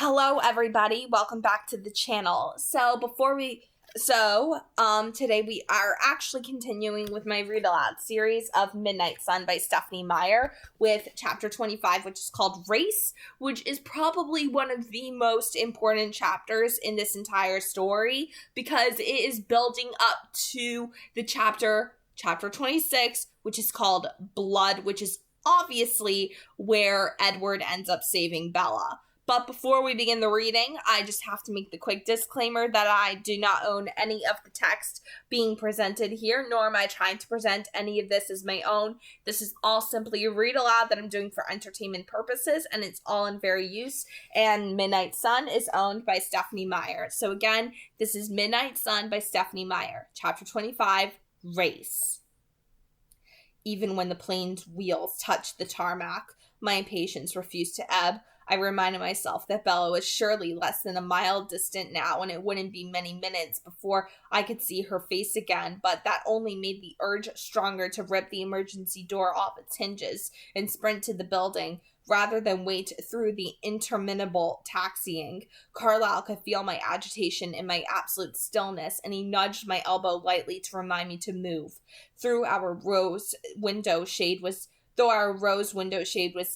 Hello everybody, welcome back to the channel. Today we are actually continuing with my read-aloud series of Midnight Sun by Stephenie Meyer with chapter 25, which is called Race, which is probably one of the most important chapters in this entire story because it is building up to the chapter 26, which is called Blood, which is obviously where Edward ends up saving Bella. But before we begin the reading, I just have to make the quick disclaimer that I do not own any of the text being presented here, nor am I trying to present any of this as my own. This is all simply a read aloud that I'm doing for entertainment purposes, and it's all in fair use. And Midnight Sun is owned by Stephenie Meyer. So again, this is Midnight Sun by Stephenie Meyer, Chapter 25, Race. Even when the plane's wheels touched the tarmac, my impatience refused to ebb. I reminded myself that Bella was surely less than a mile distant now, and it wouldn't be many minutes before I could see her face again, but that only made the urge stronger to rip the emergency door off its hinges and sprint to the building, rather than wait through the interminable taxiing. Carlisle could feel my agitation in my absolute stillness, and he nudged my elbow lightly to remind me to move. Though our rose window shade was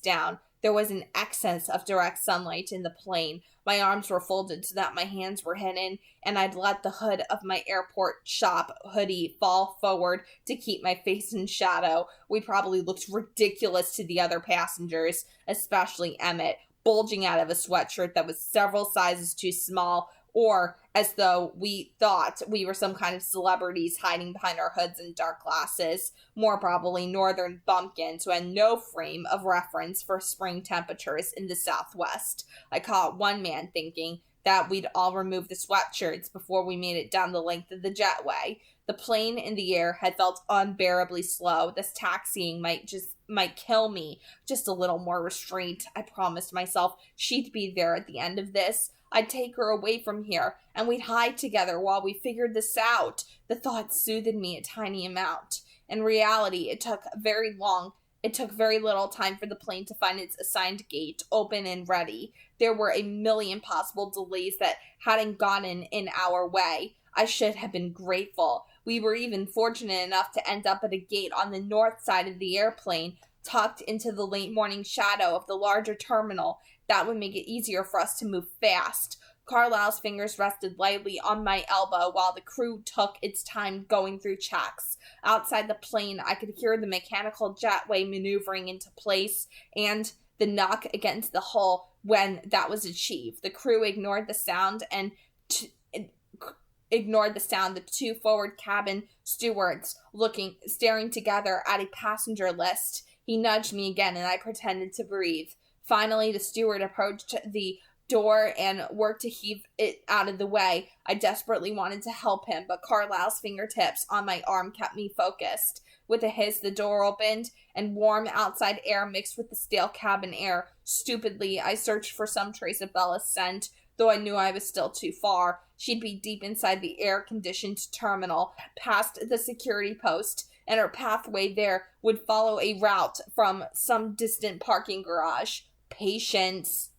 down, there was an excess of direct sunlight in the plane. My arms were folded so that my hands were hidden, and I'd let the hood of my airport shop hoodie fall forward to keep my face in shadow. We probably looked ridiculous to the other passengers, especially Emmett, bulging out of a sweatshirt that was several sizes too small, or as though we thought we were some kind of celebrities hiding behind our hoods and dark glasses, more probably northern bumpkins who had no frame of reference for spring temperatures in the Southwest. I caught one man thinking that we'd all remove the sweatshirts before we made it down the length of the jetway. The plane in the air had felt unbearably slow. This taxiing might kill me. Just a little more restraint, I promised myself. She'd be there at the end of this. I'd take her away from here, and we'd hide together while we figured this out. The thought soothed me a tiny amount. In reality, it took very little time for the plane to find its assigned gate open and ready. There were a million possible delays that hadn't gotten in our way. I should have been grateful. We were even fortunate enough to end up at a gate on the north side of the airplane, tucked into the late morning shadow of the larger terminal. That would make it easier for us to move fast. Carlisle's fingers rested lightly on my elbow while the crew took its time going through checks. Outside the plane, I could hear the mechanical jetway maneuvering into place and the knock against the hull when that was achieved. The crew ignored the sound the two forward cabin stewards staring together at a passenger list. He nudged me again, and I pretended to breathe. Finally, the steward approached the door and worked to heave it out of the way. I desperately wanted to help him, but Carlisle's fingertips on my arm kept me focused. With a hiss, the door opened, and warm outside air mixed with the stale cabin air. Stupidly, I searched for some trace of Bella's scent, though I knew I was still too far. She'd be deep inside the air-conditioned terminal, past the security post, and her pathway there would follow a route from some distant parking garage. Patience.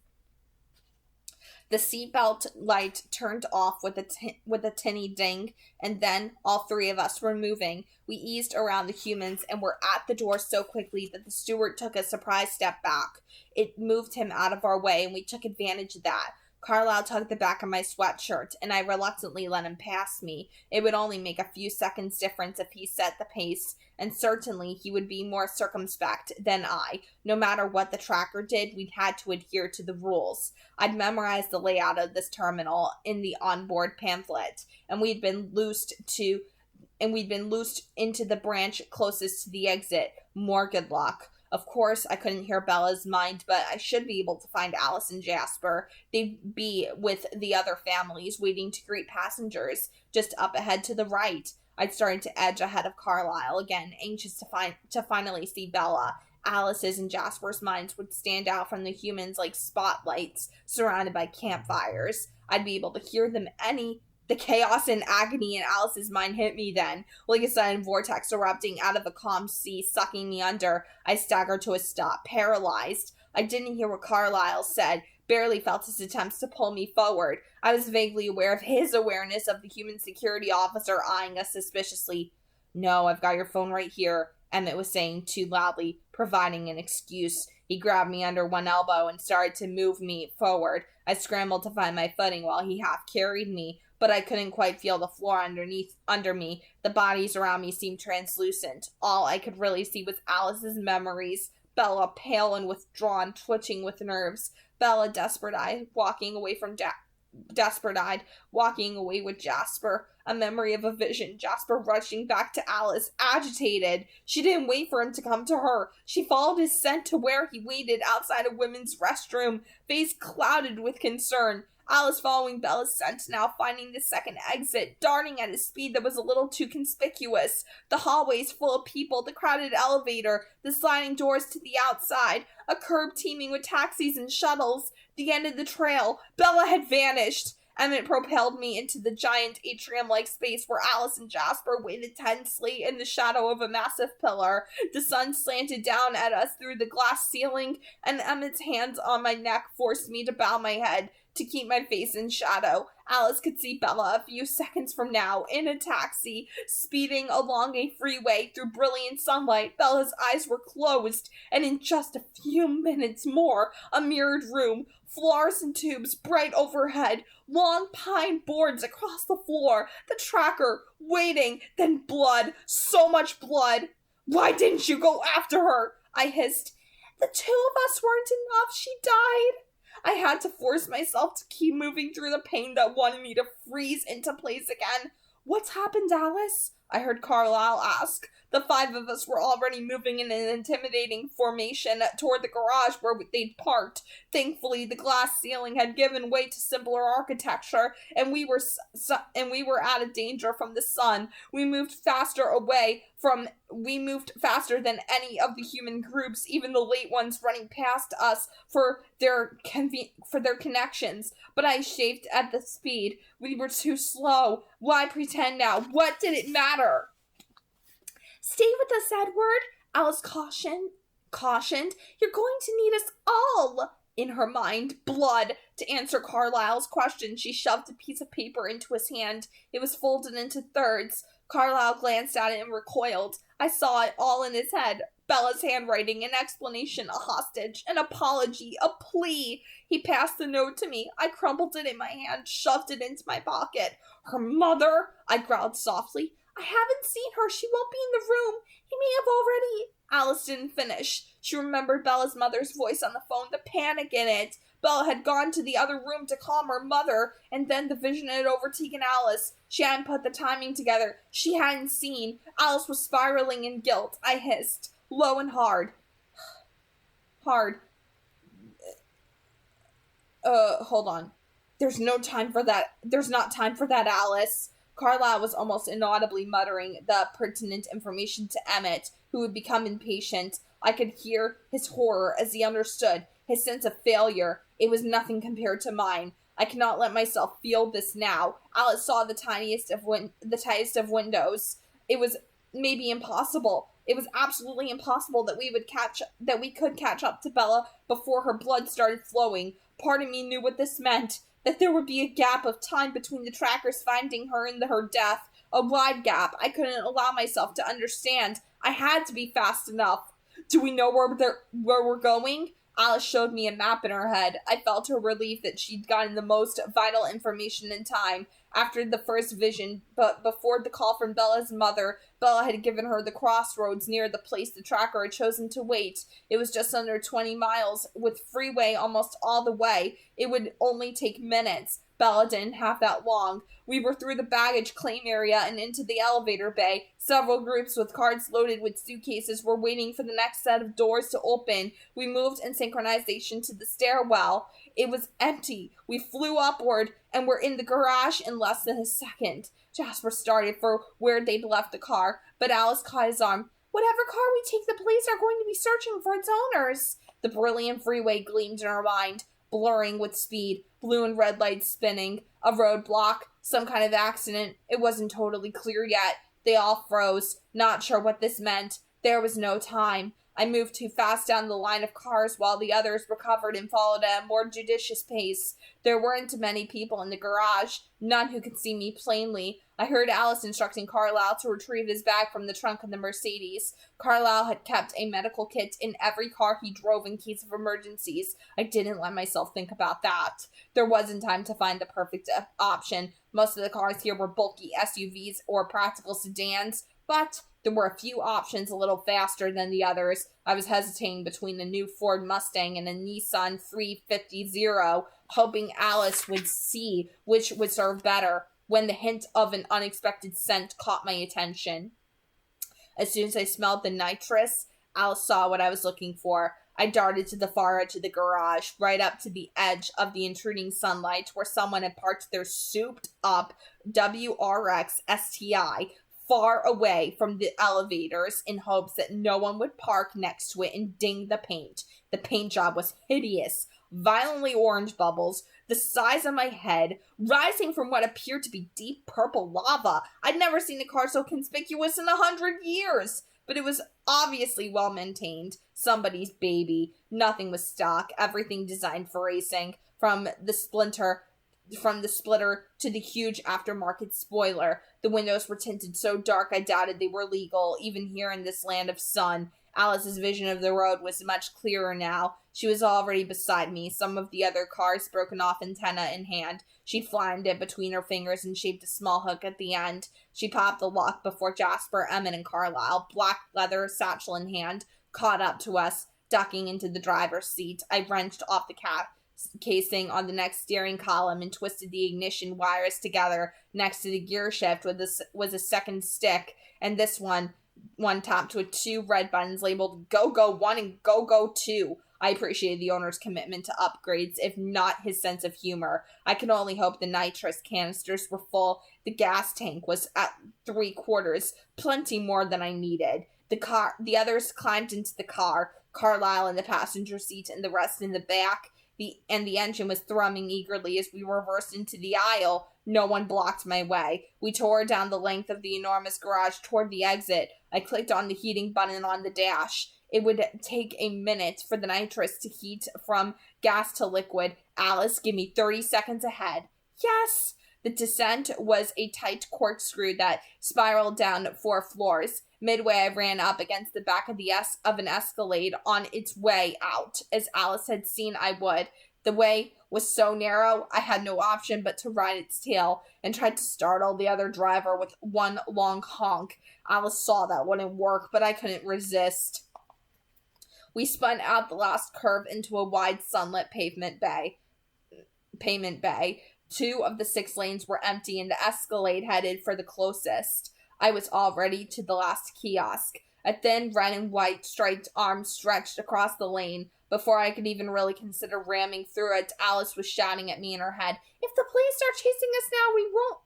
The seatbelt light turned off with a tinny ding, and then all three of us were moving. We eased around the humans and were at the door so quickly that the steward took a surprise step back. It moved him out of our way, and we took advantage of that. Carlisle tugged the back of my sweatshirt, and I reluctantly let him pass me. It would only make a few seconds difference if he set the pace, and certainly he would be more circumspect than I. No matter what the tracker did, we had to adhere to the rules. I'd memorized the layout of this terminal in the onboard pamphlet, and we'd been loosed into the branch closest to the exit. More good luck. Of course, I couldn't hear Bella's mind, but I should be able to find Alice and Jasper. They'd be with the other families, waiting to greet passengers, just up ahead to the right. I'd started to edge ahead of Carlisle again, anxious to finally see Bella. Alice's and Jasper's minds would stand out from the humans like spotlights surrounded by campfires. I'd be able to hear them The chaos and agony in Alice's mind hit me then, like a sudden vortex erupting out of a calm sea, sucking me under. I staggered to a stop, paralyzed. I didn't hear what Carlisle said, barely felt his attempts to pull me forward. I was vaguely aware of his awareness of the human security officer eyeing us suspiciously. "No, I've got your phone right here," Emmett was saying too loudly, providing an excuse. He grabbed me under one elbow and started to move me forward. I scrambled to find my footing while he half carried me, but I couldn't quite feel the floor under me. The bodies around me seemed translucent. All I could really see was Alice's memories. Bella, pale and withdrawn, twitching with nerves. Bella, desperate-eyed, walking away with Jasper. A memory of a vision. Jasper rushing back to Alice, agitated. She didn't wait for him to come to her. She followed his scent to where he waited outside a women's restroom, face clouded with concern. Alice following Bella's scent, now finding the second exit, darting at a speed that was a little too conspicuous. The hallways full of people, the crowded elevator, the sliding doors to the outside, a curb teeming with taxis and shuttles, the end of the trail. Bella had vanished. Emmett propelled me into the giant atrium-like space where Alice and Jasper waited tensely in the shadow of a massive pillar. The sun slanted down at us through the glass ceiling, and Emmett's hands on my neck forced me to bow my head to keep my face in shadow. Alice could see Bella a few seconds from now, in a taxi, speeding along a freeway through brilliant sunlight. Bella's eyes were closed, and in just a few minutes more, a mirrored room, fluorescent tubes bright overhead, long pine boards across the floor, the tracker, waiting, then blood, so much blood. "Why didn't you go after her?" I hissed. "The two of us weren't enough. She died." I had to force myself to keep moving through the pain that wanted me to freeze into place again. "What's happened, Alice?" I heard Carlisle ask. The five of us were already moving in an intimidating formation toward the garage where they'd parked. Thankfully, the glass ceiling had given way to simpler architecture, and we were out of danger from the sun. We moved faster than any of the human groups, even the late ones running past us for their connections. But I chafed at the speed. We were too slow. Why pretend now? What did it matter? "Stay with us, Edward," Alice cautioned. "You're going to need us all." In her mind, blood. To answer Carlisle's question, she shoved a piece of paper into his hand. It was folded into thirds. Carlisle glanced at it and recoiled. I saw it all in his head. Bella's handwriting, an explanation, a hostage, an apology, a plea. He passed the note to me. I crumpled it in my hand, shoved it into my pocket. "Her mother?" I growled softly. "I haven't seen her. She won't be in the room. He may have already—" Alice didn't finish. She remembered Bella's mother's voice on the phone, the panic in it. Bella had gone to the other room to calm her mother, and then the vision had overtaken Alice. She hadn't put the timing together. She hadn't seen. Alice was spiraling in guilt. I hissed, low and hard. Hold on. There's not time for that, Alice. Carlisle was almost inaudibly muttering the pertinent information to Emmett, who had become impatient. I could hear his horror as he understood, his sense of failure. It was nothing compared to mine. I cannot let myself feel this now. Alice saw the tiniest of windows. It was maybe impossible. It was absolutely impossible that we could catch up to Bella before her blood started flowing. Part of me knew what this meant. That there would be a gap of time between the trackers finding her and her death. A wide gap. I couldn't allow myself to understand. I had to be fast enough. "Do we know where we're going?" Alice showed me a map in her head. I felt her relief that she'd gotten the most vital information in time. After the first vision, but before the call from Bella's mother, Bella had given her the crossroads near the place the tracker had chosen to wait. It was just under 20 miles, with freeway almost all the way. It would only take minutes. Bella didn't have that long. We were through the baggage claim area and into the elevator bay. Several groups with carts loaded with suitcases were waiting for the next set of doors to open. We moved in synchronization to the stairwell. It was empty. We flew upward and were in the garage in less than a second. Jasper started for where they'd left the car, but Alice caught his arm. "Whatever car we take, the police are going to be searching for its owners." The brilliant freeway gleamed in our mind, blurring with speed, blue and red lights spinning, a roadblock, some kind of accident. It wasn't totally clear yet. They all froze, not sure what this meant. There was no time. I moved too fast down the line of cars while the others recovered and followed at a more judicious pace. There weren't many people in the garage, none who could see me plainly. I heard Alice instructing Carlisle to retrieve his bag from the trunk of the Mercedes. Carlisle had kept a medical kit in every car he drove in case of emergencies. I didn't let myself think about that. There wasn't time to find the perfect option. Most of the cars here were bulky SUVs or practical sedans, but there were a few options a little faster than the others. I was hesitating between a new Ford Mustang and a Nissan 350Z, hoping Alice would see which would serve better, when the hint of an unexpected scent caught my attention. As soon as I smelled the nitrous, Alice saw what I was looking for. I darted to the far edge of the garage, right up to the edge of the intruding sunlight, where someone had parked their souped-up WRX STI far away from the elevators in hopes that no one would park next to it and ding the paint. The paint job was hideous. Violently orange bubbles, the size of my head, rising from what appeared to be deep purple lava. I'd never seen a car so conspicuous in 100 years. But it was obviously well maintained. Somebody's baby. Nothing was stock. Everything designed for racing. From the splitter to the huge aftermarket spoiler. The windows were tinted so dark I doubted they were legal, even here in this land of sun. Alice's vision of the road was much clearer now. She was already beside me, some of the other cars broken off antenna in hand. She flattened it between her fingers and shaped a small hook at the end. She popped the lock before Jasper, Emmett, and Carlisle, black leather satchel in hand, caught up to us, ducking into the driver's seat. I wrenched off the casing on the next steering column and twisted the ignition wires together. Next to the gear shift was a second stick, and this one tapped with two red buttons labeled Go-Go 1 and Go-Go 2. I appreciated the owner's commitment to upgrades, if not his sense of humor. I could only hope the nitrous canisters were full. The gas tank was at 3/4, plenty more than I needed. The others climbed into the car, Carlisle in the passenger seat and the rest in the back. The engine was thrumming eagerly as we reversed into the aisle. No one blocked my way. We tore down the length of the enormous garage toward the exit. I clicked on the heating button on the dash. It would take a minute for the nitrous to heat from gas to liquid. Alice, give me 30 seconds ahead. Yes! The descent was a tight corkscrew that spiraled down 4 floors. Midway, I ran up against the back of an Escalade on its way out, as Alice had seen I would. The way was so narrow, I had no option but to ride its tail, and tried to startle the other driver with one long honk. Alice saw that wouldn't work, but I couldn't resist. We spun out the last curve into a wide sunlit pavement bay. 2 of the 6 lanes were empty, and the Escalade headed for the closest. I was already to the last kiosk. A thin red and white striped arm stretched across the lane. Before I could even really consider ramming through it, Alice was shouting at me in her head, "If the police start chasing us now,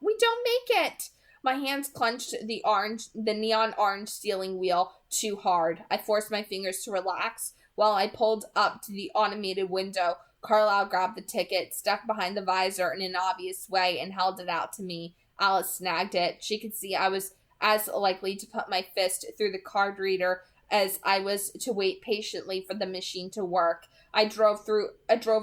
we don't make it." My hands clenched the neon orange steering wheel too hard. I forced my fingers to relax while I pulled up to the automated window. Carlisle grabbed the ticket, stuck behind the visor in an obvious way, and held it out to me. Alice snagged it. She could see I was as likely to put my fist through the card reader as I was to wait patiently for the machine to work. I drove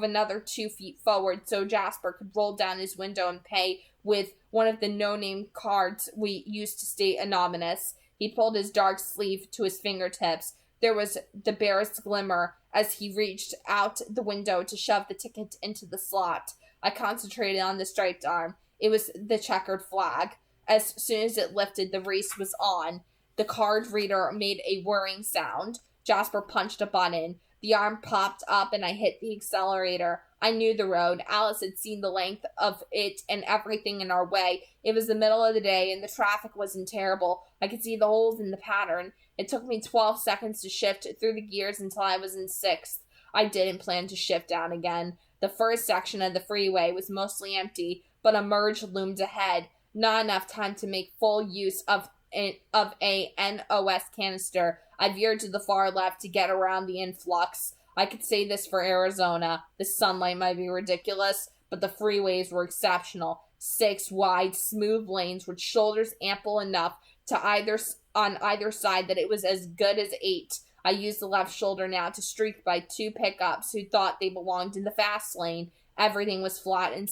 another 2 feet forward so Jasper could roll down his window and pay with one of the no-name cards we used to stay anonymous. He pulled his dark sleeve to his fingertips. There was the barest glimmer as he reached out the window to shove the ticket into the slot. I concentrated on the striped arm. It was the checkered flag. As soon as it lifted, the race was on. The card reader made a whirring sound. Jasper punched a button. The arm popped up and I hit the accelerator. I knew the road. Alice had seen the length of it and everything in our way. It was the middle of the day and the traffic wasn't terrible. I could see the holes in the pattern. It took me 12 seconds to shift through the gears until I was in 6th. I didn't plan to shift down again. The first section of the freeway was mostly empty, but a merge loomed ahead. Not enough time to make full use of a NOS canister. I veered to the far left to get around the influx. I could say this for Arizona. The sunlight might be ridiculous, but the freeways were exceptional. 6 wide, smooth lanes with shoulders ample enough on either side that it was as good as 8. I used the left shoulder now to streak by two pickups who thought they belonged in the fast lane. Everything was flat and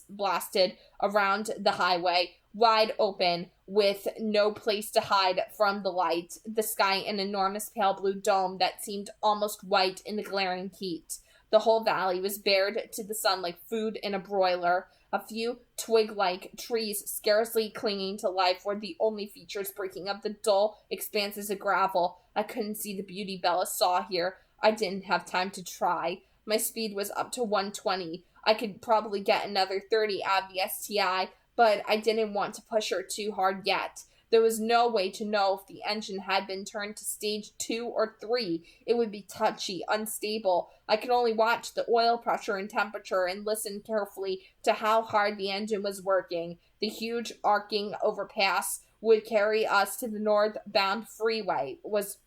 blasted around the highway, wide open, with no place to hide from the light. The sky an enormous pale blue dome that seemed almost white in the glaring heat. The whole valley was bared to the sun like food in a broiler. A few twig-like trees, scarcely clinging to life, were the only features breaking up the dull expanses of gravel. I couldn't see the beauty Bella saw here. I didn't have time to try. My speed was up to 120. I could probably get another 30 out of the STI, but I didn't want to push her too hard yet. There was no way to know if the engine had been turned to stage 2 or 3. It would be touchy, unstable. I could only watch the oil pressure and temperature and listen carefully to how hard the engine was working. The huge arcing overpass would carry us to the northbound freeway was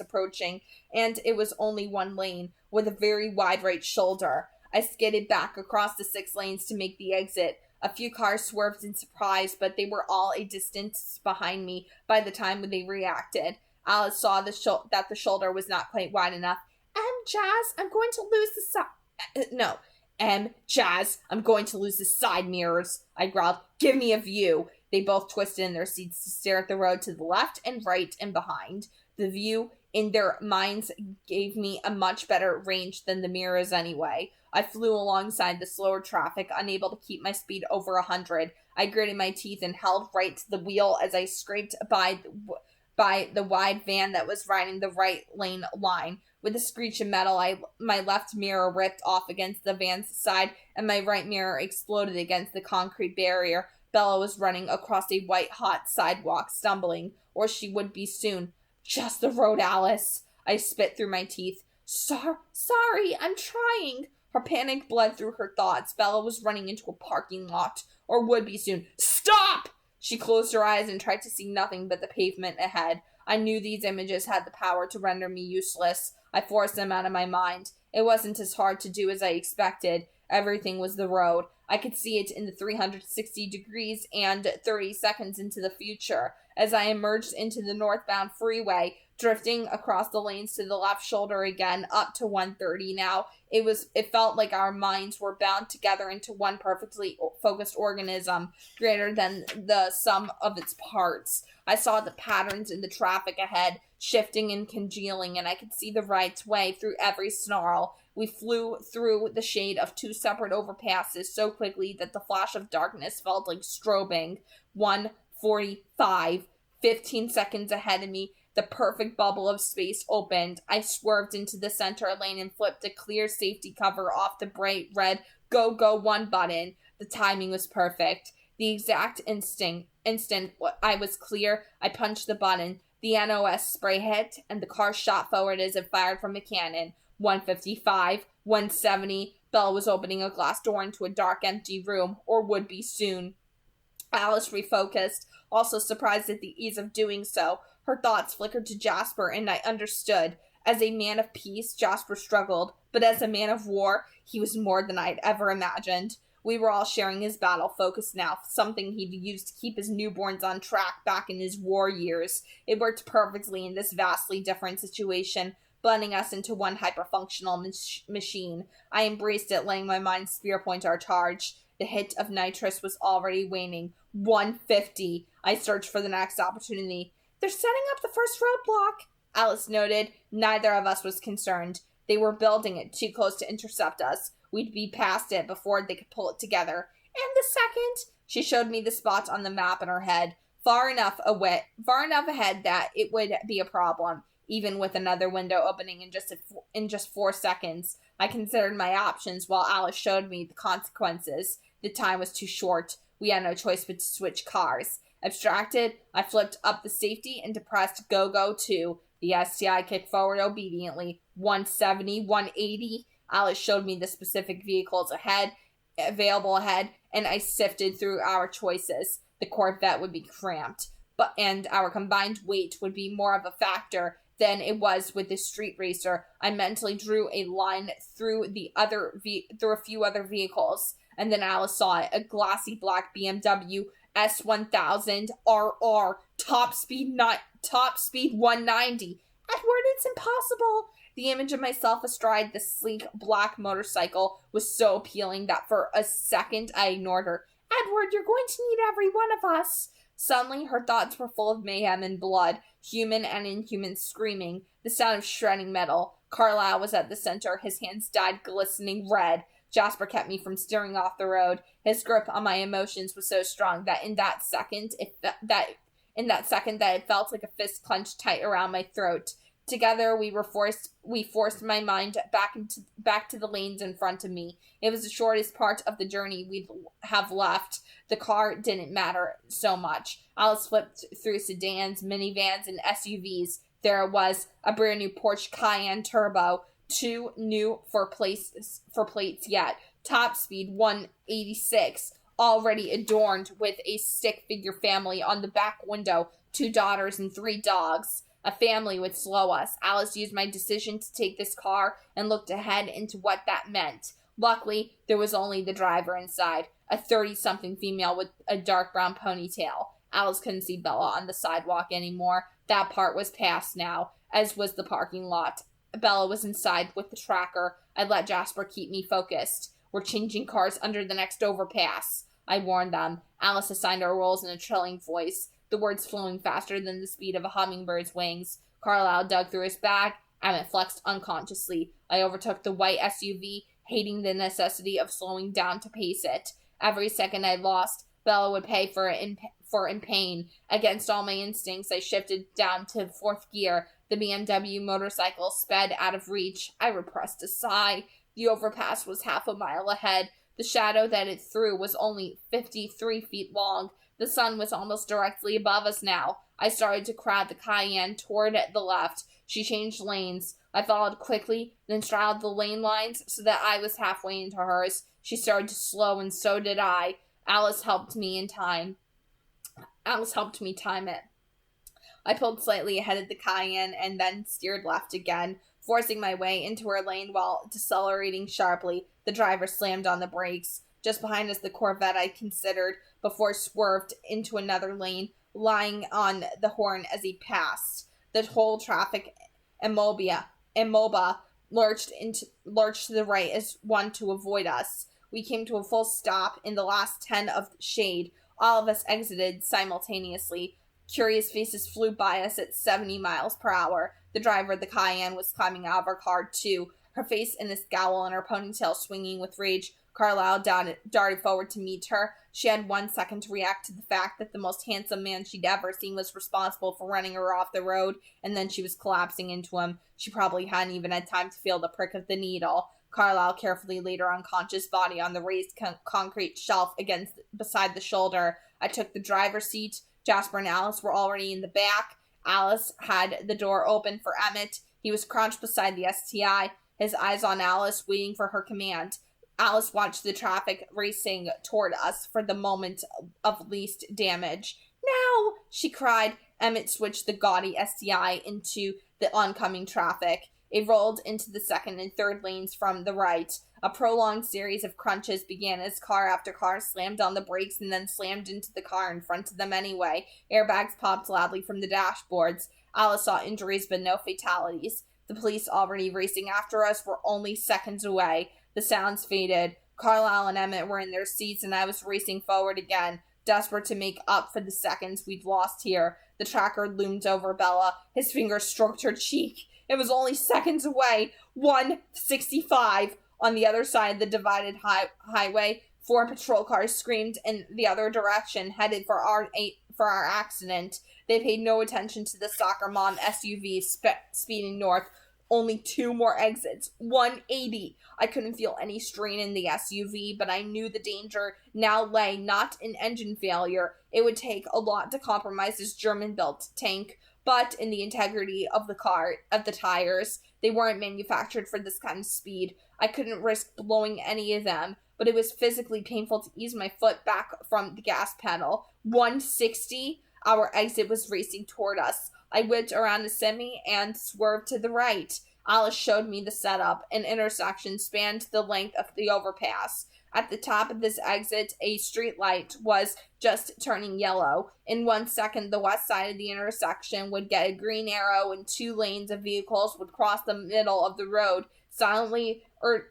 approaching, and it was only one lane, with a very wide right shoulder. I skidded back across the 6 lanes to make the exit. A few cars swerved in surprise, but they were all a distance behind me by the time they reacted. Alice saw that the shoulder was not quite wide enough. Jazz, I'm going to lose the Jazz, I'm going to lose the side mirrors, I growled. Give me a view. They both twisted in their seats to stare at the road to the left and right and behind. The view in their minds gave me a much better range than the mirrors anyway. I flew alongside the slower traffic, unable to keep my speed over 100. I gritted my teeth and held right to the wheel as I scraped by the wide van that was riding the right lane line. With a screech of metal, my left mirror ripped off against the van's side, and my right mirror exploded against the concrete barrier. Bella was running across a white-hot sidewalk, stumbling, or she would be soon. Just the road, Alice. I spit through my teeth. Sorry, I'm trying. Her panic bled through her thoughts. Bella was running into a parking lot, or would be soon. Stop! She closed her eyes and tried to see nothing but the pavement ahead. I knew these images had the power to render me useless. I forced them out of my mind. It wasn't as hard to do as I expected. Everything was the road. I could see it in the 360 degrees and 30 seconds into the future. As I emerged into the northbound freeway, drifting across the lanes to the left shoulder again, up to 130 now, it felt like our minds were bound together into one perfectly focused organism, greater than the sum of its parts. I saw the patterns in the traffic ahead, shifting and congealing, and I could see the right way through every snarl. We flew through the shade of 2 separate overpasses so quickly that the flash of darkness felt like strobing. 1:45, 15 seconds ahead of me, the perfect bubble of space opened. I swerved into the center lane and flipped a clear safety cover off the bright red Go 1 button. The timing was perfect. The exact instant I was clear, I punched the button. The NOS spray hit, and the car shot forward as if fired from a cannon. 155, 170, Bella was opening a glass door into a dark, empty room, or would be soon. Alice refocused, also surprised at the ease of doing so. Her thoughts flickered to Jasper, and I understood. As a man of peace, Jasper struggled, but as a man of war, he was more than I'd ever imagined. We were all sharing his battle focus now, something he'd used to keep his newborns on track back in his war years. It worked perfectly in this vastly different situation, blending us into one hyper-functional machine. I embraced it, letting my mind spear point our charge. The hit of nitrous was already waning. 150. I searched for the next opportunity. They're setting up the first roadblock, Alice noted. Neither of us was concerned. They were building it too close to intercept us. We'd be past it before they could pull it together. And the second? She showed me the spots on the map in her head. Far enough ahead that it would be a problem, even with another window opening in just 4 seconds. I considered my options while Alice showed me the consequences. The time was too short. We had no choice but to switch cars. Abstracted, I flipped up the safety and depressed Go 2. The STI kicked forward obediently. 170, 180. Alice showed me the specific vehicles available ahead, and I sifted through our choices. The Corvette would be cramped, and our combined weight would be more of a factor than it was with the street racer. I mentally drew a line through a few other vehicles, and then Alice saw it, a glossy black BMW S1000 RR, top speed top speed 190. Edward, it's impossible. The image of myself astride the sleek black motorcycle was so appealing that for a second I ignored her. Edward, you're going to need every one of us. Suddenly, her thoughts were full of mayhem and blood, human and inhuman screaming, the sound of shredding metal. Carlisle was at the center, his hands dyed glistening red. Jasper kept me from steering off the road. His grip on my emotions was so strong that in that second it felt like a fist clenched tight around my throat. Together we forced my mind back to the lanes in front of me. It was the shortest part of the journey we'd have left. The car didn't matter so much. Alice flipped through sedans, minivans, and SUVs. There it was, a brand new Porsche Cayenne Turbo, too new for plates yet. Top speed 186, already adorned with a stick figure family on the back window, 2 daughters and 3 dogs. A family would slow us. Alice used my decision to take this car and looked ahead into what that meant. Luckily, there was only the driver inside, a 30-something female with a dark brown ponytail. Alice couldn't see Bella on the sidewalk anymore. That part was past now, as was the parking lot. Bella was inside with the tracker. I let Jasper keep me focused. We're changing cars under the next overpass, I warned them. Alice assigned our roles in a trilling voice, the words flowing faster than the speed of a hummingbird's wings. Carlisle dug through his bag. Emmett flexed unconsciously. I overtook the white SUV, hating the necessity of slowing down to pace it. Every second I lost, Bella would pay for in pain. Against all my instincts, I shifted down to 4th gear. The BMW motorcycle sped out of reach. I repressed a sigh. The overpass was half a mile ahead. The shadow that it threw was only 53 feet long. The sun was almost directly above us now. I started to crowd the Cayenne toward the left. She changed lanes. I followed quickly, then straddled the lane lines so that I was halfway into hers. She started to slow, and so did I. Alice helped me time it. I pulled slightly ahead of the Cayenne and then steered left again, forcing my way into her lane while decelerating sharply. The driver slammed on the brakes. Just behind us, the Corvette I considered before swerved into another lane, lying on the horn as he passed. The whole traffic immobile lurched to the right as one to avoid us. We came to a full stop in the last 10 of shade. All of us exited simultaneously. Curious faces flew by us at 70 miles per hour. The driver of the Cayenne was climbing out of her car, too, her face in a scowl and her ponytail swinging with rage. Carlisle darted forward to meet her. She had 1 second to react to the fact that the most handsome man she'd ever seen was responsible for running her off the road, and then she was collapsing into him. She probably hadn't even had time to feel the prick of the needle. Carlisle carefully laid her unconscious body on the raised concrete shelf beside the shoulder. I took the driver's seat. Jasper and Alice were already in the back. Alice had the door open for Emmett. He was crouched beside the STI, his eyes on Alice, waiting for her command. Alice watched the traffic racing toward us for the moment of least damage. Now, she cried. Emmett switched the gaudy STI into the oncoming traffic. It rolled into the 2nd and 3rd lanes from the right. A prolonged series of crunches began as car after car slammed on the brakes and then slammed into the car in front of them anyway. Airbags popped loudly from the dashboards. Alice saw injuries but no fatalities. The police, already racing after us, were only seconds away. The sounds faded. Carlisle and Emmett were in their seats, and I was racing forward again, desperate to make up for the seconds we'd lost here. The tracker loomed over Bella. His finger stroked her cheek. It was only seconds away. 165. On the other side of the divided highway, 4 patrol cars screamed in the other direction, headed for our accident. They paid no attention to the soccer mom SUV speeding north. Only 2 more exits. 180. I couldn't feel any strain in the SUV, but I knew the danger now lay not in engine failure. It would take a lot to compromise this German-built tank, but in the integrity of the tires. They weren't manufactured for this kind of speed. I couldn't risk blowing any of them, but it was physically painful to ease my foot back from the gas pedal. 160. Our exit was racing toward us. I whipped around the semi and swerved to the right. Alice showed me the setup. An intersection spanned the length of the overpass. At the top of this exit, a street light was just turning yellow. In 1 second, the west side of the intersection would get a green arrow and 2 lanes of vehicles would cross the middle of the road, silently urging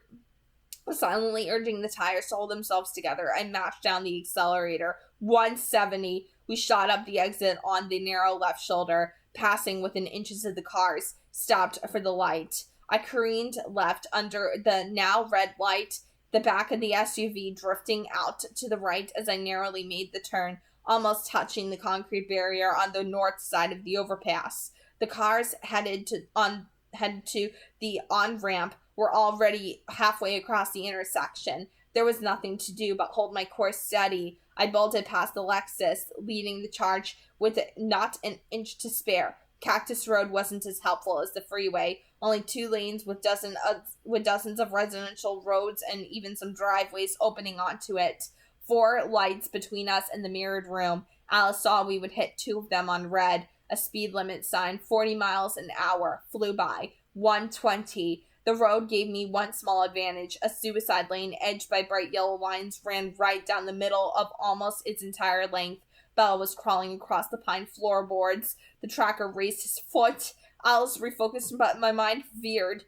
the tires to hold themselves together. I mashed down the accelerator. 170. We shot up the exit on the narrow left shoulder, passing within inches of the cars, stopped for the light. I careened left under the now red light, the back of the SUV drifting out to the right as I narrowly made the turn, almost touching the concrete barrier on the north side of the overpass. The cars headed to the on-ramp were already halfway across the intersection. There was nothing to do but hold my course steady. I bolted past the Lexus, leading the charge with not an inch to spare. Cactus Road wasn't as helpful as the freeway, only 2 lanes with dozens of residential roads and even some driveways opening onto it. 4 lights between us and the mirrored room. Alice saw we would hit 2 of them on red. A speed limit sign, 40 miles an hour, flew by. 120. The road gave me one small advantage. A suicide lane edged by bright yellow lines ran right down the middle of almost its entire length. Bella was crawling across the pine floorboards. The tracker raised his foot. Alice refocused, but my mind veered.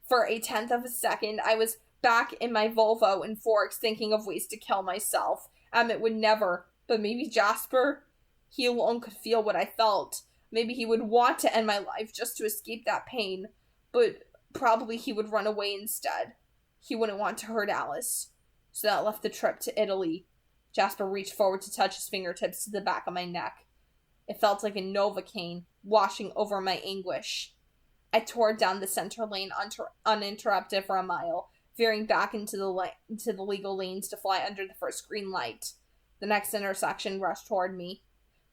For a tenth of a second, I was back in my Volvo in Forks thinking of ways to kill myself. Emmett would never, but maybe Jasper? He alone could feel what I felt. Maybe he would want to end my life just to escape that pain. But probably he would run away instead. He wouldn't want to hurt Alice. So that left the trip to Italy. Jasper reached forward to touch his fingertips to the back of my neck. It felt like a Novocaine washing over my anguish. I tore down the center lane uninterrupted for a mile, veering back into the legal lanes to fly under the first green light. The next intersection rushed toward me.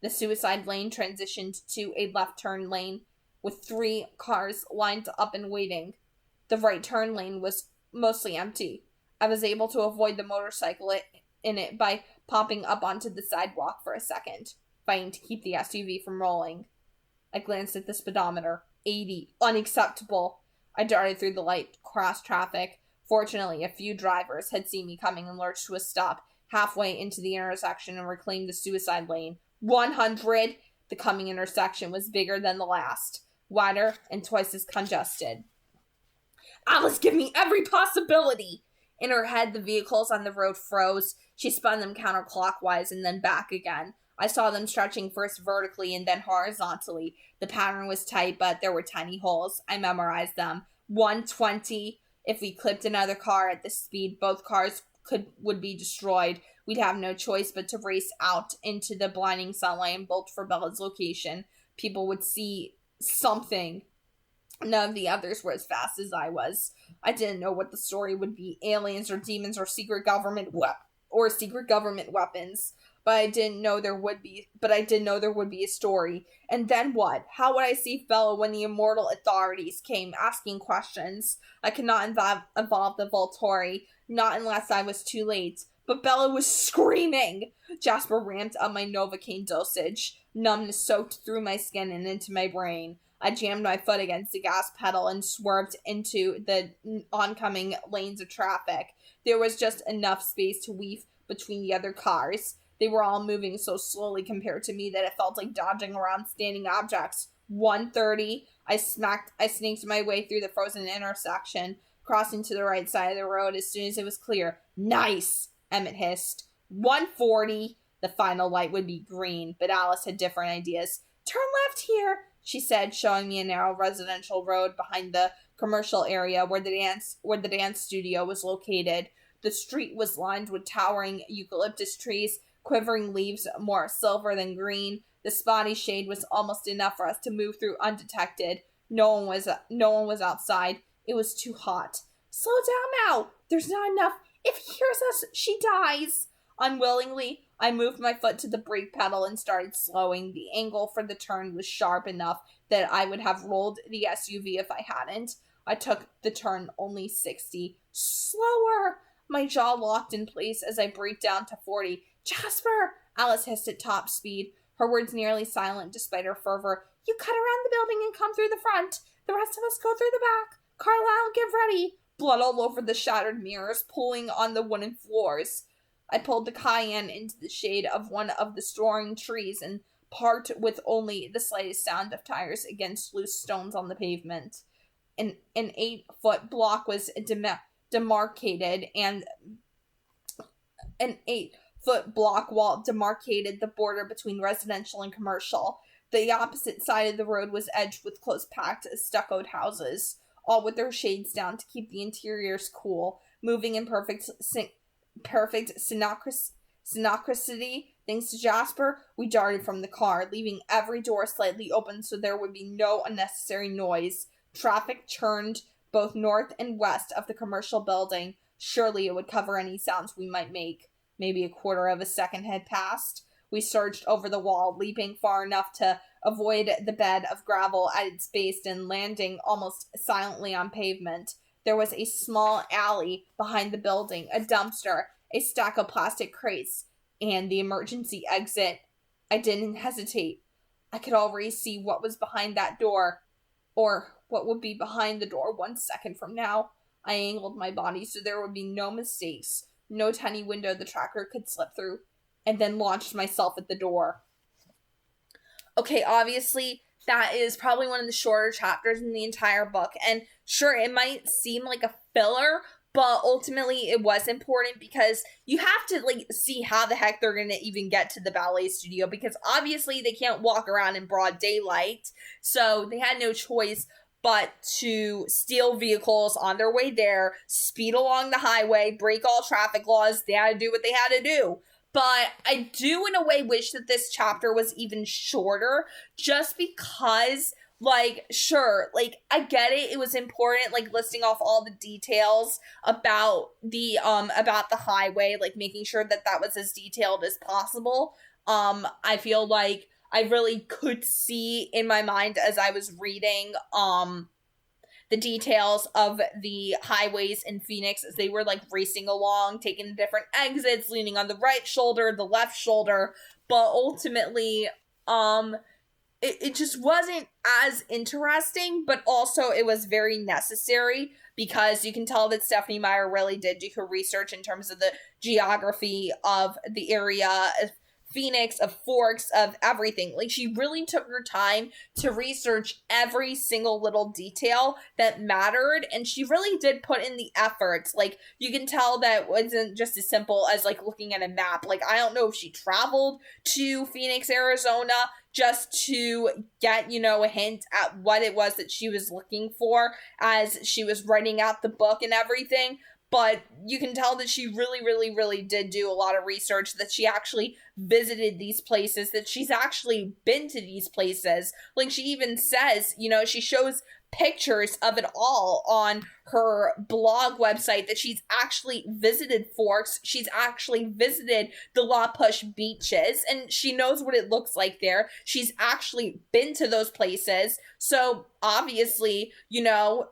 The suicide lane transitioned to a left turn lane with 3 cars lined up and waiting. The right turn lane was mostly empty. I was able to avoid the motorcycle in it by popping up onto the sidewalk for a second, fighting to keep the SUV from rolling. I glanced at the speedometer. 80. Unacceptable. I darted through the light, crossed traffic. Fortunately, a few drivers had seen me coming and lurched to a stop halfway into the intersection and reclaimed the suicide lane. 100. The coming intersection was bigger than the last, wider and twice as congested. Alice, give me every possibility! In her head, the vehicles on the road froze. She spun them counterclockwise and then back again. I saw them stretching first vertically and then horizontally. The pattern was tight, but there were tiny holes. I memorized them. 120. If we clipped another car at this speed, both cars would be destroyed. We'd have no choice but to race out into the blinding sunlight and bolt for Bella's location. People would see something. None of the others were as fast as I was. I didn't know what the story would be, aliens or demons or secret government weapons. But I did know there would be a story. And then what? How would I save Bella when the immortal authorities came asking questions? I could not involve the Volturi, not unless I was too late. But Bella was screaming! Jasper ramped up my Novocaine dosage. Numbness soaked through my skin and into my brain. I jammed my foot against the gas pedal and swerved into the oncoming lanes of traffic. There was just enough space to weave between the other cars. They were all moving so slowly compared to me that it felt like dodging around standing objects. 130. I sneaked my way through the frozen intersection, crossing to the right side of the road as soon as it was clear. Nice! Emmett hissed. 140. The final light would be green, but Alice had different ideas. Turn left here, she said, showing me a narrow residential road behind the commercial area where the dance studio was located. The street was lined with towering eucalyptus trees, quivering leaves more silver than green. The spotty shade was almost enough for us to move through undetected. No one was outside. It was too hot. Slow down now. There's not enough. If he hears us, she dies. Unwillingly, I moved my foot to the brake pedal and started slowing. The angle for the turn was sharp enough that I would have rolled the SUV if I hadn't. I took the turn only 60. Slower! My jaw locked in place as I braked down to 40. Jasper! Alice hissed at top speed, her words nearly silent despite her fervor. You cut around the building and come through the front. The rest of us go through the back. Carlisle, get ready. Blood all over the shattered mirrors, pulling on the wooden floors. I pulled the Cayenne into the shade of one of the soaring trees and parked with only the slightest sound of tires against loose stones on the pavement. An 8-foot block was demarcated, and an 8-foot block wall demarcated the border between residential and commercial. The opposite side of the road was edged with close-packed, stuccoed houses, all with their shades down to keep the interiors cool, moving in perfect synchronicity. Thanks to Jasper, we darted from the car, leaving every door slightly open so there would be no unnecessary noise. Traffic churned both north and west of the commercial building. Surely it would cover any sounds we might make. Maybe a quarter of a second had passed. We surged over the wall, leaping far enough to avoid the bed of gravel at its base and landing almost silently on pavement. There was a small alley behind the building, a dumpster, a stack of plastic crates, and the emergency exit. I didn't hesitate. I could already see what was behind that door, or what would be behind the door 1 second from now. I angled my body so there would be no mistakes, no tiny window the tracker could slip through, and then launched myself at the door. Okay, obviously, that is probably one of the shorter chapters in the entire book, and sure, it might seem like a filler, but ultimately it was important because you have to, see how the heck they're gonna even get to the ballet studio, because obviously they can't walk around in broad daylight, so they had no choice but to steal vehicles on their way there, speed along the highway, break all traffic laws. They had to do what they had to do. But I do, in a way, wish that this chapter was even shorter, just because, sure, I get it. It was important, listing off all the details about the highway, making sure that that was as detailed as possible. I feel like I really could see in my mind as I was reading, the details of the highways in Phoenix as they were racing along, taking the different exits, leaning on the right shoulder, the left shoulder, but ultimately, it just wasn't as interesting, but also it was very necessary because you can tell that Stephenie Meyer really did do her research in terms of the geography of the area, of Phoenix, of Forks, of everything. She really took her time to research every single little detail that mattered, and she really did put in the efforts. You can tell that wasn't just as simple as looking at a map. I don't know if she traveled to Phoenix, Arizona just to get, a hint at what it was that she was looking for as she was writing out the book and everything. But you can tell that she really, really, really did do a lot of research, that she actually visited these places, that she's actually been to these places. She even says, she shows pictures of it all on her blog website, that she's actually visited Forks, she's actually visited the La Push beaches, and she knows what it looks like there. She's actually been to those places. So obviously,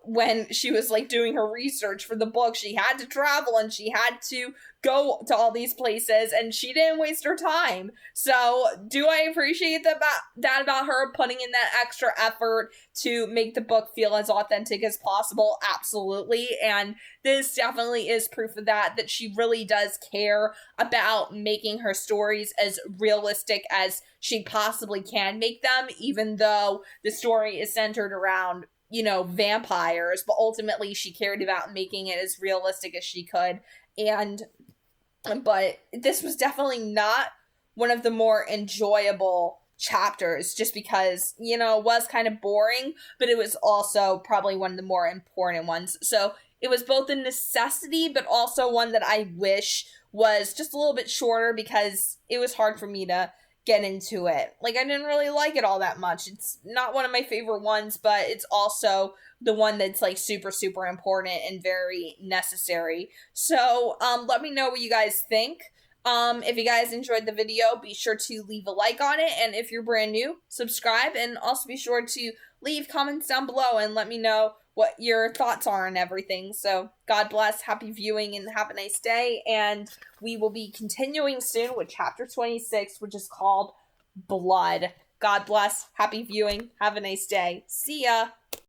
when she was doing her research for the book, she had to travel and she had to go to all these places, and she didn't waste her time. So do I appreciate that about her putting in that extra effort to make the book feel as authentic as possible? Absolutely. And this definitely is proof of that she really does care about making her stories as realistic as she possibly can make them, even though the story is centered around vampires, but ultimately she cared about making it as realistic as she could. But this was definitely not one of the more enjoyable chapters, just because, it was kind of boring, but it was also probably one of the more important ones. So it was both a necessity, but also one that I wish was just a little bit shorter, because it was hard for me to get into it. I didn't really like it all that much. It's not one of my favorite ones, but it's also the one that's super, super important and very necessary. So, let me know what you guys think. If you guys enjoyed the video, be sure to leave a like on it. And if you're brand new, subscribe, and also be sure to leave comments down below and let me know what your thoughts are on everything. So God bless, happy viewing, and have a nice day. And we will be continuing soon with chapter 26, which is called Blood. God bless, happy viewing, have a nice day. See ya.